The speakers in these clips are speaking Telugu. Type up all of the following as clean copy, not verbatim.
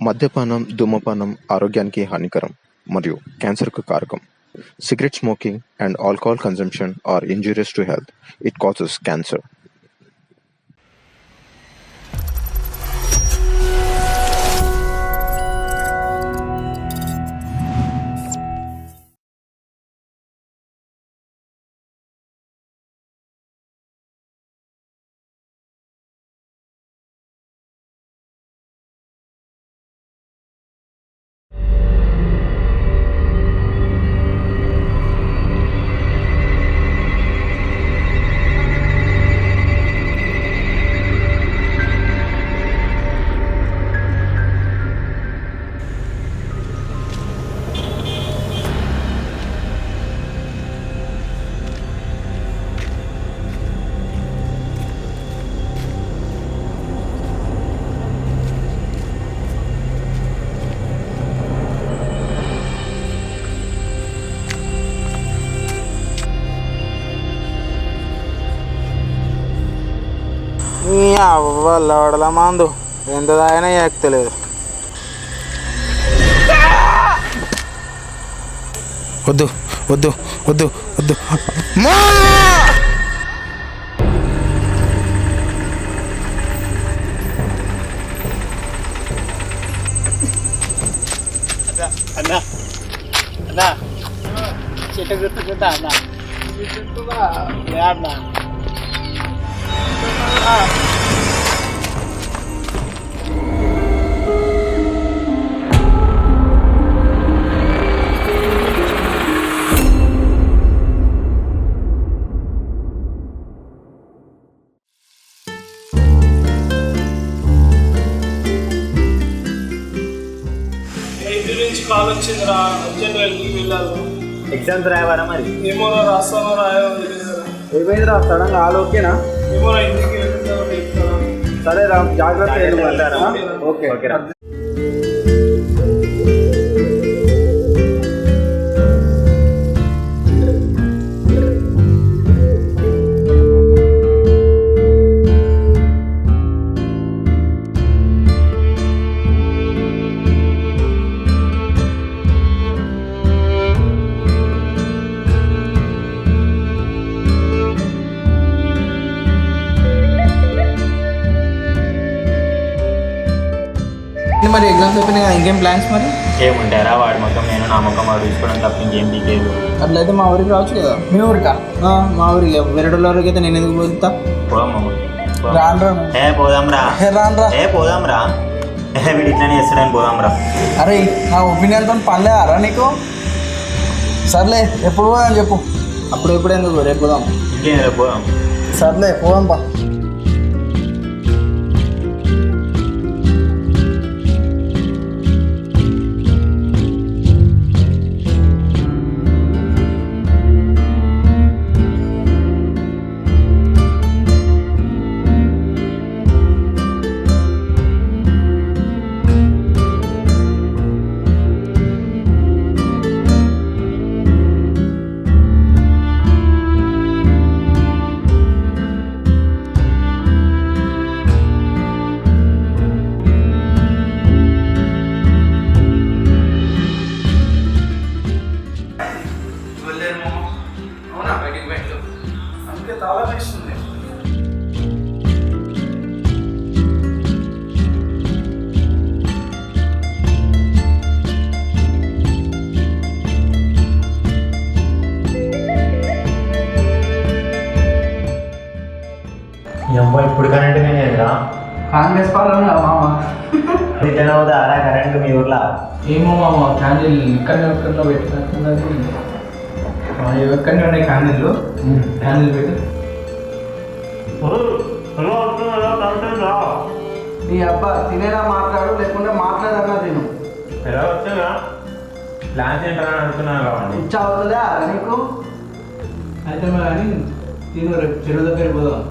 మద్యపానం, ధూమపానం ఆరోగ్యానికి హానికరం మరియు క్యాన్సర్‌కు కారకం. Cigarette smoking and alcohol consumption are injurious to health. It causes cancer. అవ్వల మందు ఎంత తాగినా ఎక్కలేదు. వద్దు వద్దు వద్దు వద్దు అన్నా అన్నా చెట్టు గుర్తుకుంటా అన్నా అన్నా కాల్ వచ్చిందిరా, అర్జెంట్ వెళ్ళాలి. ఎగ్జామ్స్ రాయవారా మరి? ఏమోరా రాస్తానో రాయో ఏమైంది రా సడన్గా ఆల్ ఓకేనా? ఏమోరా ఇంటికి వెళ్తారో. సరే రా జాగ్రత్త. ఓకే ఓకే రా. మరి ఎగ్జామ్స్ అయిపోయినాయి కదా, ఇంకేం ప్లాన్స్ మరి? ఏముంటారా, వాడి మొత్తం నేను నా మొత్తం వాడు చూసుకోవడం తప్ప ఇంకేం దిగేది. అట్లయితే మా ఊరికి రావచ్చు కదా. మీ ఊరికా? మా ఊరికి వేరే ఊరికి అయితే నేను ఎందుకు పోతా? పోదాంరా పోదాంరా వీడు ఇట్లానే చేస్తాడని పోదాంరా. అరే నా ఒపీనియన్తో పనిలేదారా నీకు? సర్లే ఎప్పుడు పోదాం చెప్పు. అప్పుడు ఎప్పుడు ఎందుకు, రేపు పోదాం. ఇంకేం రేపు పోదాం. సర్లే పోదాం పా. ఇప్పుడు కరెంట్ లేదురా. కాంగ్రెస్ పాలన మామ రిటర్న్ అవుతారా కరెంట్ మీ ఊర్లో? ఏమో మామ, క్యాండిల్ ఇక్కడనే పెట్టినట్టున్నది. ఎక్కడనే ఉన్నాయి క్యాండిల్. క్యాండిల్ పెట్టి నీ అబ్బా తినేలా మాట్లాడు, లేకుంటే మాట్లాడన్నా తిను. ఎలా వచ్చా ప్లాన్స్ ఏంటని అడుగుతున్నాను కాబట్టి ఇచ్చా అవుతుందా నీకు? అయితే కానీ తిను, రేపు చెరువు దగ్గరికి పోదాం.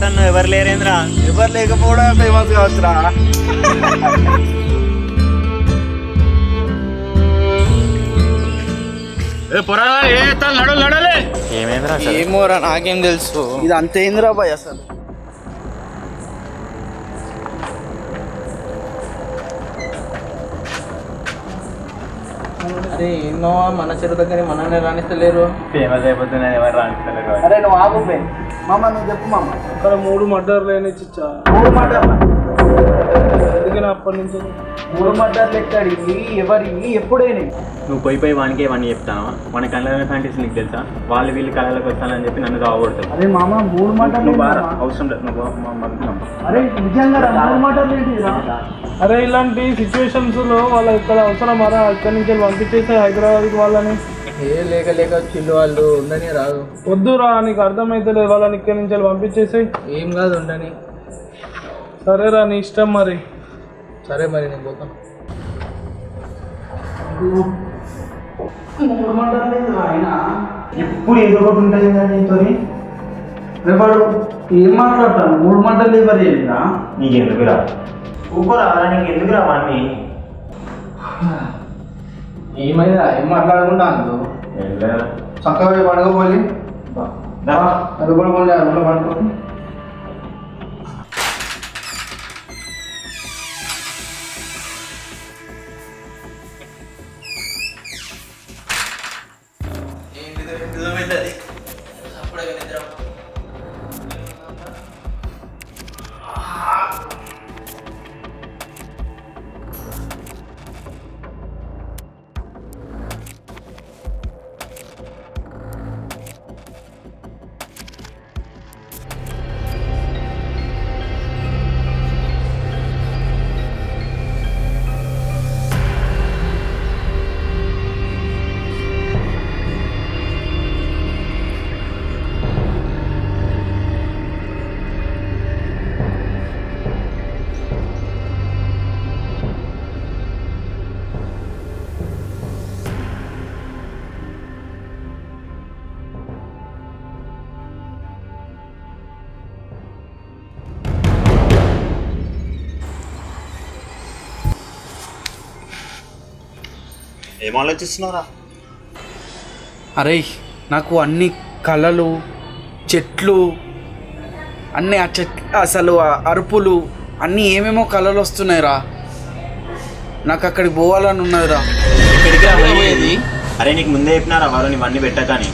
పాటను ఎవరు లేరేంద్రా? ఎవరు లేకపోవడం ఫేమస్ కావచ్చురా. ఏమేంద్రా అసలు? ఏమోరా నాకేం తెలుసు. ఇది అంతేంద్రా బాయ్ అసలు. అరే ఎన్నో మన చెరువు దగ్గర మనల్ని రాణిస్తలేరు. ఫేమస్ అయిపోతున్నాయి, ఎవరు రాణిస్తలేరు. అరే నువ్వు ఆగు బే. మామ నువ్వు చెప్పు మామ. అక్కడ 3 మర్డర్లు అయినా చిచ్చా. 3 మర్డర్లు అందుకని అప్పటి నుంచి 3 మర్డర్లు ఎక్కడి ఎవరి ఎప్పుడైనా నువ్వు పోయి వానికి ఇవన్నీ చెప్తాను. మన కళ్ళ ఫ్యాంటీస్ నీకు తెలుసా? వాళ్ళు వీళ్ళు కళలకు వస్తానని చెప్పి నన్ను కావకూడదు. అరే మామ 3 మర్డర్లు నువ్వు బాగా అవసరం లేదు. నువ్వు అరే నిజంగా 3 మర్డర్లు ఏంటిరా? అరే ఇలాంటి సిచ్యువేషన్స్ లో వాళ్ళ ఇక్కడ అవసరం అరా ఇక్కడి నుంచి పంపించేస్తే హైదరాబాద్కి వాళ్ళని. లేక చిల్లు వాళ్ళు ఉండని రాదు. వద్దురా నీకు అర్థమైతే లేదు, వాళ్ళని ఇక్కడి నుంచి పంపించేసి. ఏం కాదు ఉండని. సరేరా నీ ఇష్టం మరి. సరే మరి నేను పోతాను. 3 మర్డర్లు ఆయన ఎప్పుడు ఏదో ఒకటి ఉంటుంది నీతో. రేపాడు ఏం మాట్లాడతాను? 3 మర్డర్లు ఎవరు చేయండిరా? నీకు ఎందుకురా? ఊపరా, నీకు ఎందుకురా వాడిని? ఏమైనా ఏం మాట్లాడకుండా అందు చక్కగా పడకపోయి అది కూడా పోలే అది కూడా పడుకో. ఏం ఆలోచిస్తున్నారా? అరే నాకు అన్ని కళలు చెట్లు అన్నీ ఆ అసలు ఆ అరుపులు అన్నీ ఏమేమో కళలు వస్తున్నాయిరా. నాకు అక్కడికి పోవాలని ఉన్నదిరా. ఎక్కడికి? అరే నీకు ముందే చెప్పినారా వాళ్ళు ఇవన్నీ పెట్టకని?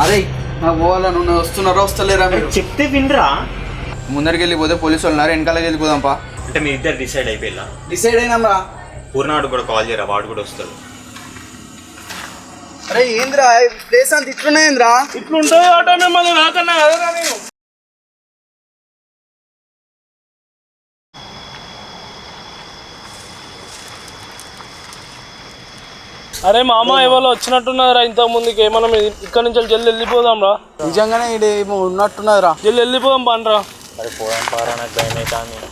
అరే నాకు పోవాలని ఉన్నది. వస్తున్నారా వస్తలేరా మీరు? చెప్తే వినరా? ముందరికి వెళ్ళిపోతే పోలీసు వాళ్ళు ఉన్నారు, వెనకాలకి వెళ్ళిపోదాంపా. అంటే మీ ఇద్దరు డిసైడ్ అయిపోయినా? డిసైడ్ అయినాంరా. పూర్ణాడు కూడా కాల్ చేయరా, వాడు కూడా వస్తాడు. అరే ఏంద్రా ప్లేస్ అంత ఇట్లున్నాయింద్రా? ఇట్లుంటుంది ఆట మిమ్మల్ని రాకన్నా కదరా నేను. అరే మామ ఎవరో వచ్చినట్టున్నారా ఇంతకు ముందుకి. మనం ఇక్కడ నుంచి జల్ది వెళ్ళిపోదాం రా. నిజంగానే ఇది ఏమో ఉన్నట్టున్నదిరా. జల్ది వెళ్ళిపోదాం పండ్రా. మరి పోవడం పారా, నాకు భయం అవుతుంది.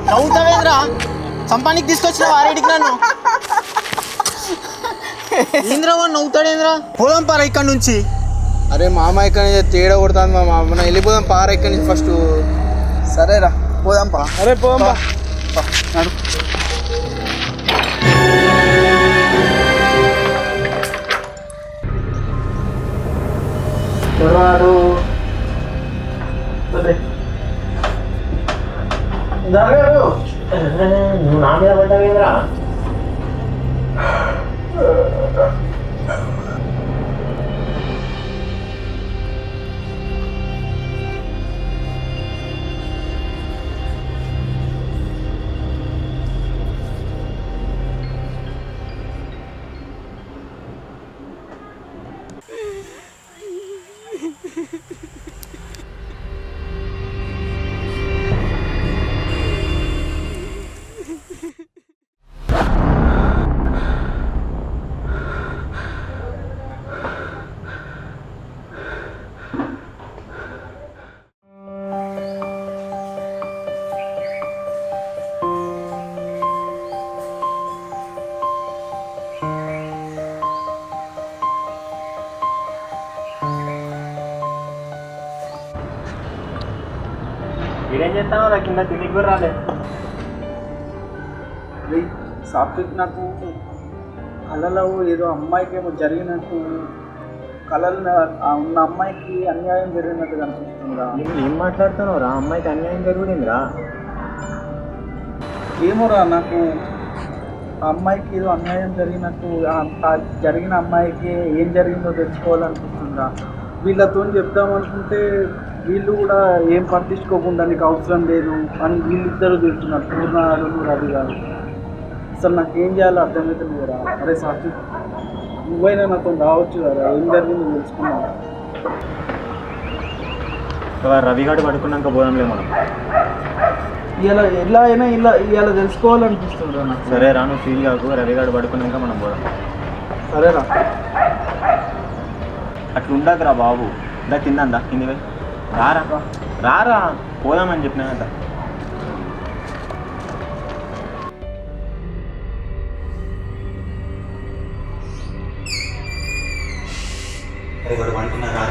నవ్వుతావేంద్రా? సంపానికి తీసుకొచ్చిన వారేడికి నన్ను ఏంద్రా వాడు నవ్వుతాడేంద్రా? పోదాం పారా ఇక్కడ నుంచి. అరే మామ ఇక్కడ నుంచి తేడా కొడుతుంది మామ. మనం వెళ్ళిపోదాం పారా ఇక్కడ నుంచి ఫస్ట్. సరేరా పోదాం పా. అరే పోదాం నడు. నువ్వు నా మీద పడ్డావేంద్రా? మీరేం చేస్తానో నా కింద తిరిగి కూడా రాలే. సాత్విక్ నాకు కళలో ఏదో అమ్మాయికి ఏమో జరిగినట్టు కళలు ఉన్న అమ్మాయికి అన్యాయం జరిగినట్టు కనిపిస్తుందా? ఏం మాట్లాడుతున్నావు రా? అమ్మాయికి అన్యాయం జరుగుతుందిరా. ఏమోరా నాకు ఆ అమ్మాయికి ఏదో అన్యాయం జరిగినట్టు జరిగిన అమ్మాయికి ఏం జరిగిందో తెలుసుకోవాలనిపిస్తుందా? వీళ్ళతో చెప్దామనుకుంటే వీళ్ళు కూడా ఏం పట్టించుకోకుండా నీకు అవసరం లేదు అని వీళ్ళిద్దరూ తింటున్నారు, పూర్ణ అరుణ్ రవి గారు. అసలు నాకు ఏం చేయాలో అర్థమవుతుంది కదా. అరే సాక్షి నువ్వైనా నాతో రావచ్చు కదా, ఏం జరిగిందో తెలుసుకున్నావు. రవిగాడు పడుకున్నాక పోదాంలే మనం. ఇలా ఎలా అయినా ఇలా తెలుసుకోవాలనిపిస్తుంది రా నాకు. సరే రా, నువ్వు ఫీల్ కాకు. రవిగాడు పడుకున్నాక మనం పోదాం. సరేరా. అట్లా ఉండకురా బాబు. ఇందా కింద అందా కింది పోయి రారా రారా పోదామని చెప్పినా కదా. పడుకున్నారా?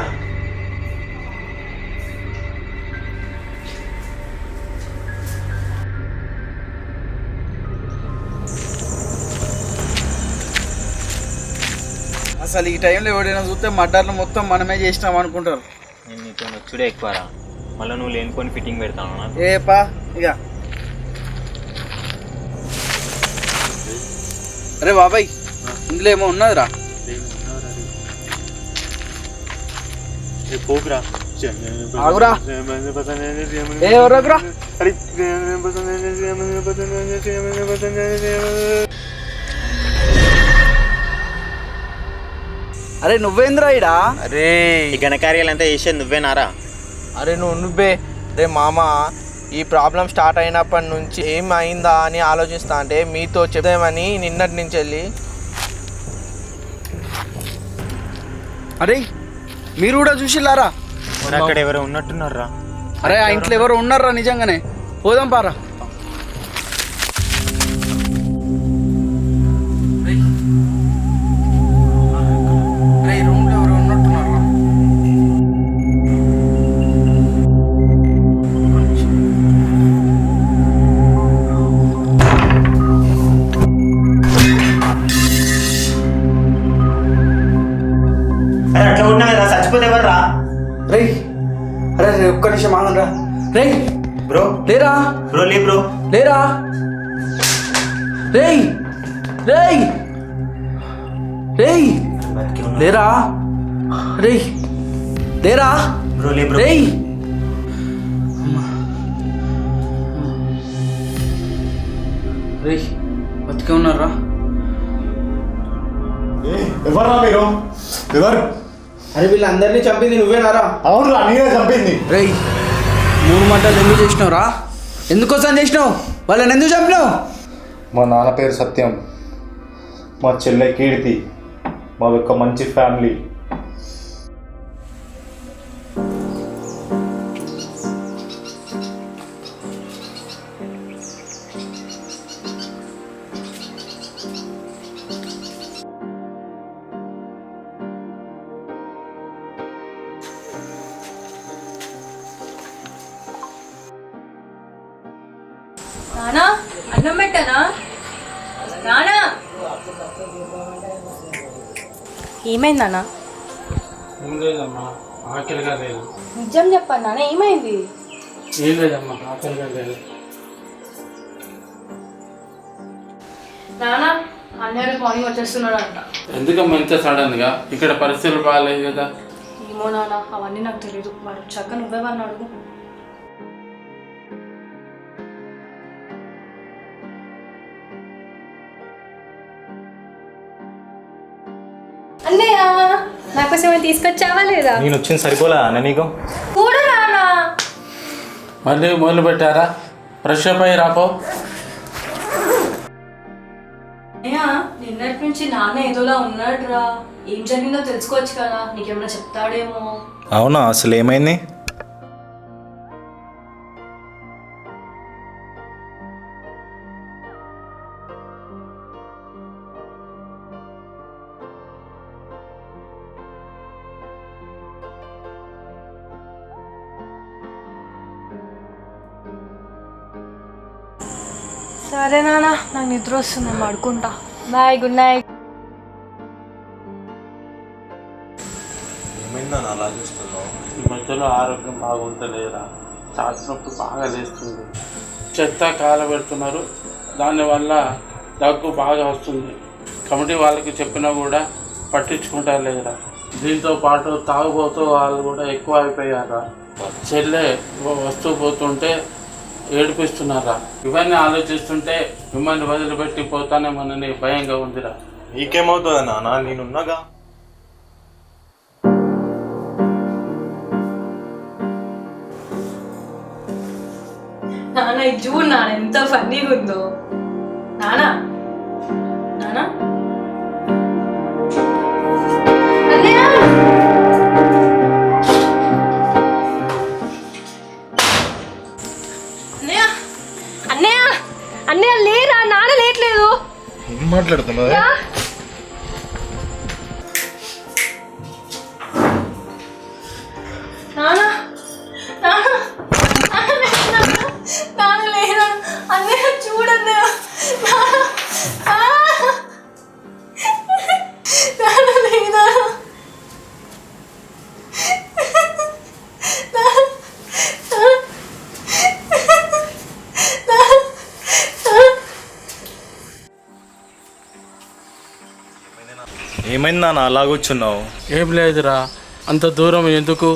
అసలు ఈ టైంలో ఎవడైనా చూస్తే మర్డర్లు మొత్తం మనమే చేసినాం అనుకుంటారు. నేను నీతో నచ్చుడే ఎక్కువరా. మళ్ళీ నువ్వు లేనిపోని ఫిట్టింగ్ పెడతాను. ఏపా ఇక అరే బాబాయ్ ఇందులో ఏమో ఉన్నదిరా. పోకురా. ఆగురా. ఏ ఎవరకురా? అరే నువ్వేంద్రా ఇడా? అరే ఈ ఘనకార్యాలంతా చేసేది నువ్వేనారా? అరే నువ్వే రే మామ, ఈ ప్రాబ్లం స్టార్ట్ అయినప్పటి నుంచి ఏం అయిందా అని ఆలోచిస్తా అంటే మీతో చెప్దామని నిన్నటి నుంచి వెళ్ళి. అరే మీరు కూడా చూసిల్లారా? అక్కడ ఎవరో ఉన్నట్టున్నారా? అరే ఆ ఇంట్లో ఎవరు ఉన్నారా నిజంగానే? పోదాం పారా. అట్లా ఉన్నదా? చచ్చిపోతే ఎవర్రా? రే అరే రే ఒక్క నిమిషం ఆగండ్రా. రే బ్రో లేరా? బ్రో లే బ్రో లేరా? రేయ్ రేయ్ రేయ్ లేరా? రేయ్ లేరా? బ్రో లే బ్రో. రేయ్ రేయ్ బతికే ఉన్నారా? ఎవర్రా మీరు? ఎవరు? అరే వీళ్ళందరినీ చంపింది నువ్వేనారా? అవునురా, నేనే చంపింది. రేయ్ 3 మంటలు ఎందుకు చేసినావురా? ఎందుకోసం చేసినావు? వాళ్ళని ఎందుకు చంపినావు? మా నాన్న పేరు సత్యం, మా చెల్లె కీర్తి, మాదొక మంచి ఫ్యామిలీ. నానా అన్నం పెట్టానా? నానా ఏమైంది నాన్న? ఏం లేదమ్మా, ఆకలిగా లేదు. నిజం చెప్పండి నాన్న, ఏమైంది? ఏం లేదమ్మా, ఆకలిగా లేదు. నానా అన్నయ్య మార్నింగ్ వచ్చేస్తున్నాడు అంట. ఎందుకమ్మా ఇంత సడన్గా? ఇక్కడ పరిస్థితులు బాగాలేదు కదా. ఏమో నాన్న, అవన్నీ నాకు తెలియదు. వాడు చక్క నువ్వేమన్నా అడుగు. అన్నయ్య నాకోసం ఏమైనా తీసుకొచ్చావా లేదా? నేను వచ్చింది సరిపోలా అన్న నీకు? కూడా నానా మళ్ళీ మొదలు పెట్టారా? ఫ్రెష్ అప్ అయ్యి రాపో. అయ్యా నిన్నటి నుంచి నాన్న ఏదోలా ఉన్నాడు రా. ఏం జరిగిందో తెలుసుకోవచ్చు కదా, నీకేమైనా చెప్తాడేమో. అవునా, అసలు ఏమైంది? సరే నాన్న, నాకు నిద్ర వస్తుంది, నేను పడుకుంటా. Bye, good night. ఏమైందా అలా చూస్తున్నావు? ఈ మధ్యలో ఆరోగ్యం బాగుంటలేరా, ఛాతీ నొప్పి బాగా లేస్తుంది. చెత్త కాలబెడుతున్నారు, దానివల్ల దగ్గు బాగా వస్తుంది. కమిటీ వాళ్ళకి చెప్పినా కూడా పట్టించుకుంటారు లేరా. దీంతో పాటు తాగుబోతూ వాళ్ళు కూడా ఎక్కువ అయిపోయారా. చెల్లె వస్తూ పోతుంటే ఏడిపిస్తున్నారా. ఇవన్నీ ఆలోచిస్తుంటే మిమ్మల్ని వదిలిపెట్టి పోతానేమోనని భయంగా ఉందిరా. నీకేమవుతుంది నాన్న, నేనున్నాగా. నాన్న ఇది చూడు నాన్న, ఎంత ఫన్నీగా ఉందో. నానా నానా అన్నయ్య అన్నయ్య అన్నయ్య లేరా, నాన్న లేట్లేదు. ఏం మాట్లాడుతున్నావు? నానా నానా నాన్న లేరా, అన్నయ్య చూడన్నయ్య. నాన్న లేదా, ఏమైంది నాన్న అలా కూర్చున్నావు? ఏం లేదురా, అంత దూరం ఎందుకు,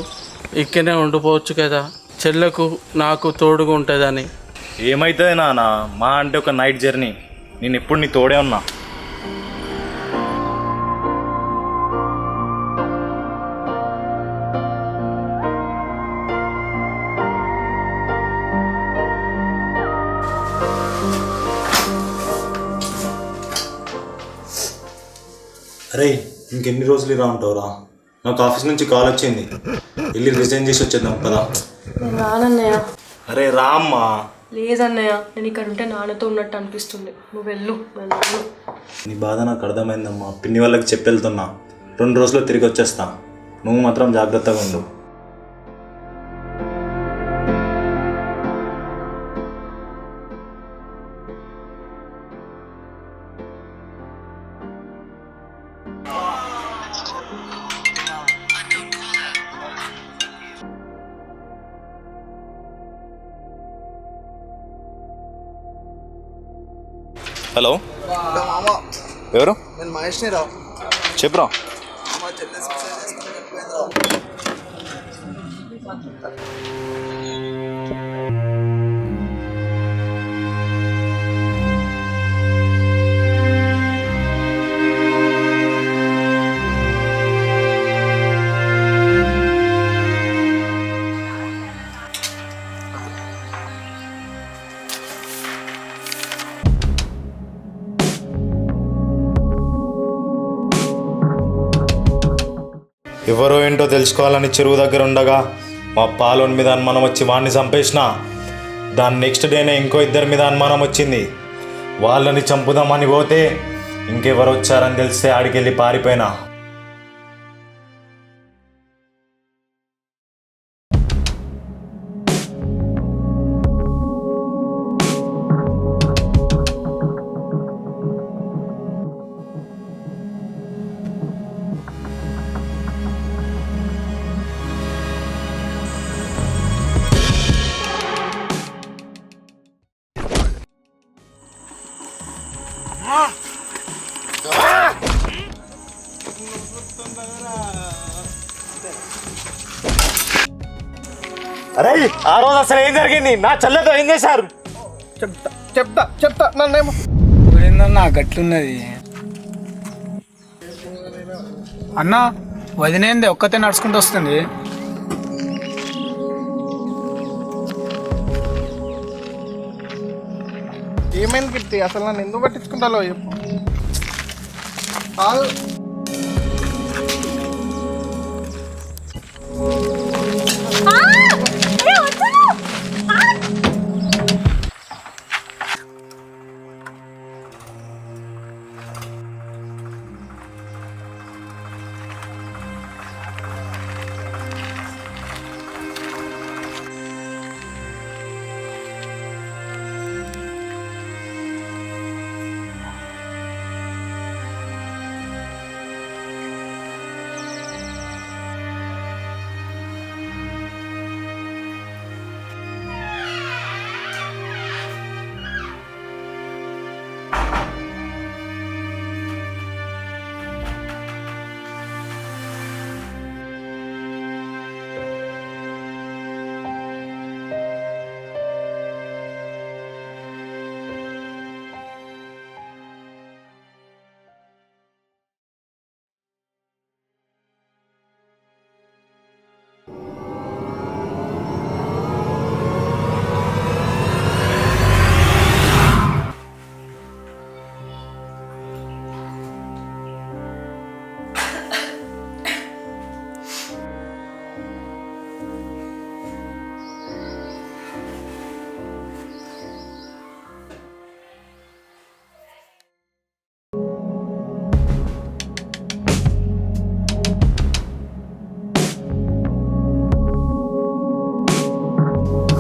ఇక్కడనే ఉండిపోవచ్చు కదా, చెల్లెకు నాకు తోడుగా ఉంటుందని. ఏమైతుంది నాన్న, మా అంటే ఒక నైట్ జర్నీ, నేను ఎప్పుడు నీ తోడే ఉన్నా. అరే ఇంకెన్ని రోజులు ఇలా ఉంటావురా? నాకు ఆఫీస్ నుంచి కాల్ వచ్చింది, వెళ్ళి రిజైన్ చేసి వచ్చేద్దాం కదా. నేను రానన్నయ్య. అరే రామ్మా. లేదన్నయ్య, నేను ఇక్కడ ఉంటే నాన్నతో ఉన్నట్టు అనిపిస్తుంది. నువ్వు వెళ్ళు. నీ బాధ నాకు అర్థమైందమ్మా, పిన్ని వాళ్ళకి చెప్పి వెళ్తున్నా, 2 రోజుల్లో తిరిగి వచ్చేస్తా. నువ్వు మాత్రం జాగ్రత్తగా ఉండు. హలో ఎవరు? నేను మహేష్ని రా. చెప్పురా. ఎవరో ఏంటో తెలుసుకోవాలని చెరువు దగ్గర ఉండగా మా పాలోని మీద అనుమానం వచ్చి వాడిని చంపేసిన. దాని నెక్స్ట్ డేనే ఇంకో 2 మీద అనుమానం వచ్చింది. వాళ్ళని చంపుదామని పోతే ఇంకెవరు వచ్చారని తెలిస్తే ఆడికెళ్ళి పారిపోయినా. అరే ఆ రోజు అసలు ఏం జరిగింది? నా చెల్లెతో ఏం చేశారు? చెప్తా నన్నేమో ఏందన్నా గట్లున్నది అన్న. వదినేంది ఒక్కతే నడుచుకుంటూ వస్తుంది. ఏమైంది గిట్టి? అసలు నన్ను ఎందుకు పట్టించుకుంటాలో చెప్పు.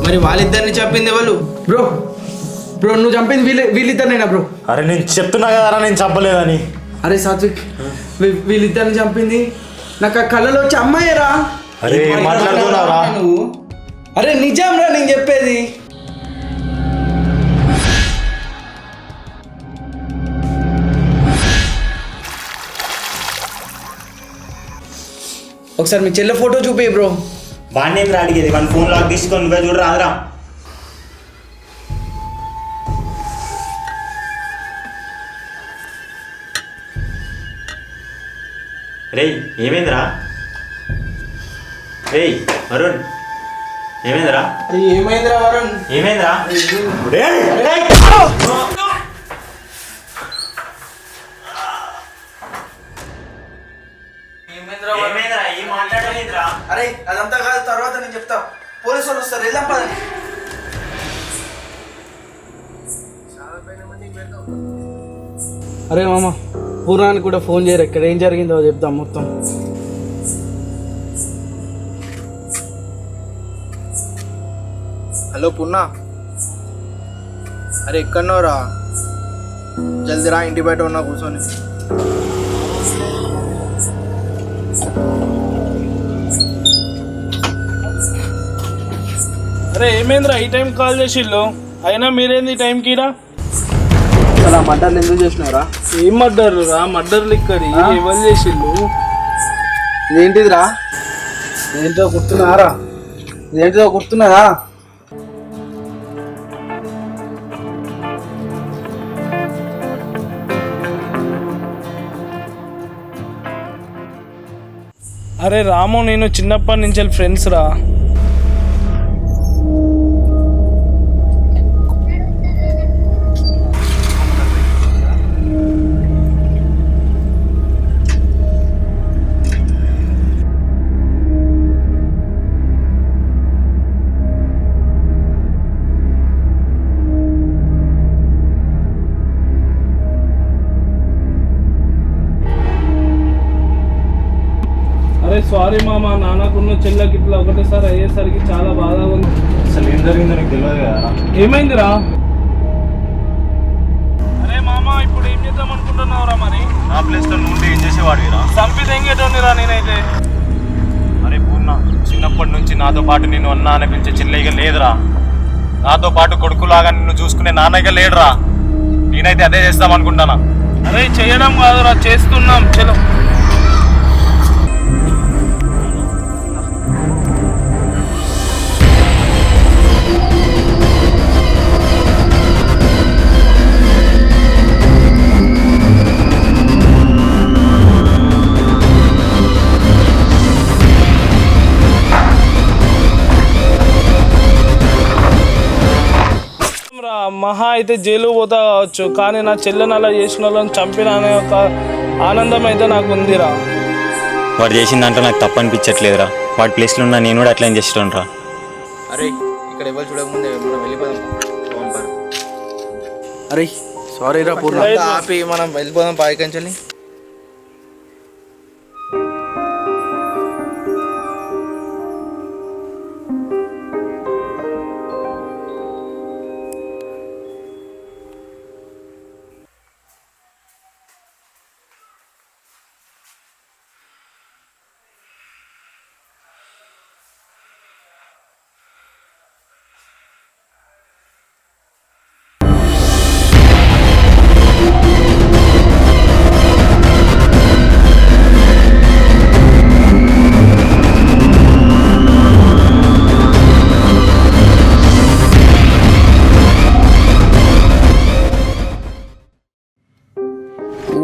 మరి వాళ్ళిద్దరిని చెప్పింది ఎవరు? బ్రో బ్రో నువ్వు చంపింది వీళ్ళిద్దరినేనా బ్రో? అరే నేను చెప్తున్నా కదరా నేను చెప్పలేదని. అరే సాత్విక్ వీళ్ళిద్దరిని చంపింది నాకు ఆ కళ్ళలో వచ్చి అమ్మాయిరా. అరే ఏం మాట్లాడుతున్నావురా నువ్వు? అరే నిజం రా నేను చెప్పేది. ఒకసారి మీ చెల్లె ఫోటో చూపి బ్రో. వాడిని ఏం అడిగేది, వాడిని ఫోన్ లాక్ తీసుకొని నువ్వే చూడు రాదురా. రేయ్ ఏమైందిరా? రేయ్ వరుణ్ ఏమైందిరా? ఏమైందిరా వరుణ్? ఏమైందిరా? ఏమైందిరా? ఏం మాట్లాడలేదురా? అరే అదంతా కాదు, తర్వాత నేను చెప్తా. పోలీసు వాళ్ళు వస్తారు, వెళ్దాం పద. అరే మామ పూర్ణానికి కూడా ఫోన్ చేయరు, ఇక్కడ ఏం జరిగిందో చెప్తాం మొత్తం. హలో పూర్ణ, అరే ఎక్కడున్నావురా? జల్దీ రా, ఇంటి బయట ఉన్నా కూర్చొని. అరే ఏమైందిరా ఈ టైం కాల్ చేసిళ్ళు? అయినా మీరేంది ఈ టైంకి రా? అలా మర్డర్లు ఎందుకు చేసినారా? ఏం మర్డర్లు రా? మర్డర్లు ఇక్కడి ఎవరు చేసిళ్ళు? ఇదేంటిదిరా? ఇదేంటో గుర్తున్నారా? ఇదేంటిదో గుర్తున్నదా? అరే రాము, నేను చిన్నప్పటి నుంచి ఫ్రెండ్స్ రా. అరే సారీ మామ, నాన్నకున్న చెల్లెకి ఇట్లా ఒకటేసారి అయ్యేసరికి చాలా బాధగా ఉంది. అసలు ఏం జరిగిందో నీకు తెలియదు కదా? ఏమైందిరా? అరే మామ, ఇప్పుడు ఏం చేద్దాం అనుకుంటున్నావురా? మరి నా ప్లేస్లో నువ్వు ఏం చేసేవాడివిరా? చంపి తెంగేటోనిరా నేనైతే. అరే పూర్ణ, చిన్నప్పటి నుంచి నాతో పాటు నేను అన్న అని పిలిచే చెల్లెగా లేదురా. నాతో పాటు కొడుకులాగా నిన్ను చూసుకునే నాన్నగా లేడురా. నేనైతే అదే చేస్తాం అనుకుంటానా. అరే చేయడం కాదురా, చేస్తున్నాం. చలో. మహా అయితే జైలు పోతా కావచ్చు, కానీ నా చెల్లెని అలా చేసిన వాళ్ళని చంపిన అనే ఒక ఆనందం అయితే నాకు ఉందిరా. వాడు చేసిన దాంట్లో నాకు తప్పు అనిపించట్లేదురా. వాడి ప్లేస్లో ఉన్న నేను కూడా అట్లా చేస్తాను రా. అరే ఇక్కడ ఎవరు చూడకముందే మనం వెళ్ళిపోదాం. అరే సారీ రా పూర్ణ. ఆపి మనం వెళ్ళిపోదాం పాయికంచెల్లి.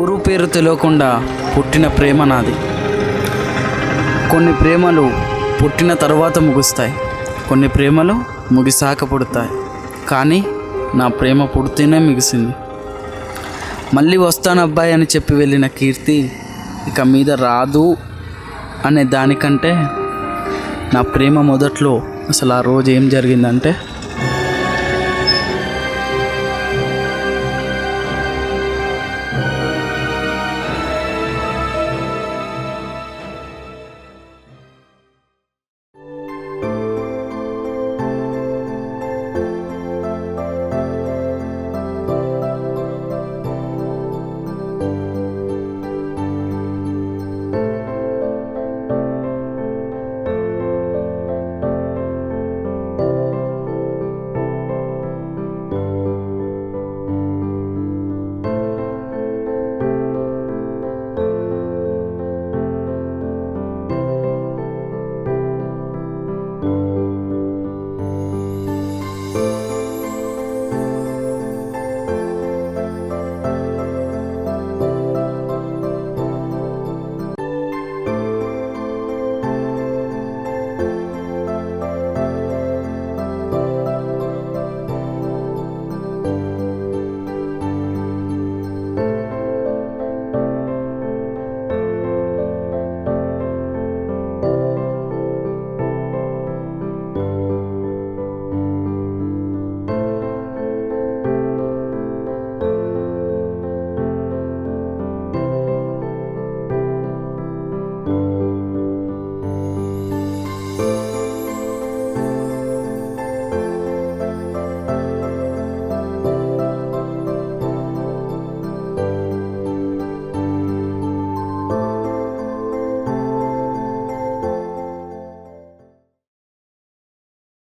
ఊరు పేరు తెలియకుండా పుట్టిన ప్రేమ నాది. కొన్ని ప్రేమలు పుట్టిన తర్వాత ముగుస్తాయి, కొన్ని ప్రేమలు ముగిసాక పుడతాయి. కానీ నా ప్రేమ పుడితేనే ముగిసింది. మళ్ళీ వస్తాను అబ్బాయి అని చెప్పి వెళ్ళిన కీర్తి ఇక మీద రాదు అనే దానికంటే నా ప్రేమ మొదట్లో అసలు ఆ రోజు ఏం జరిగిందంటే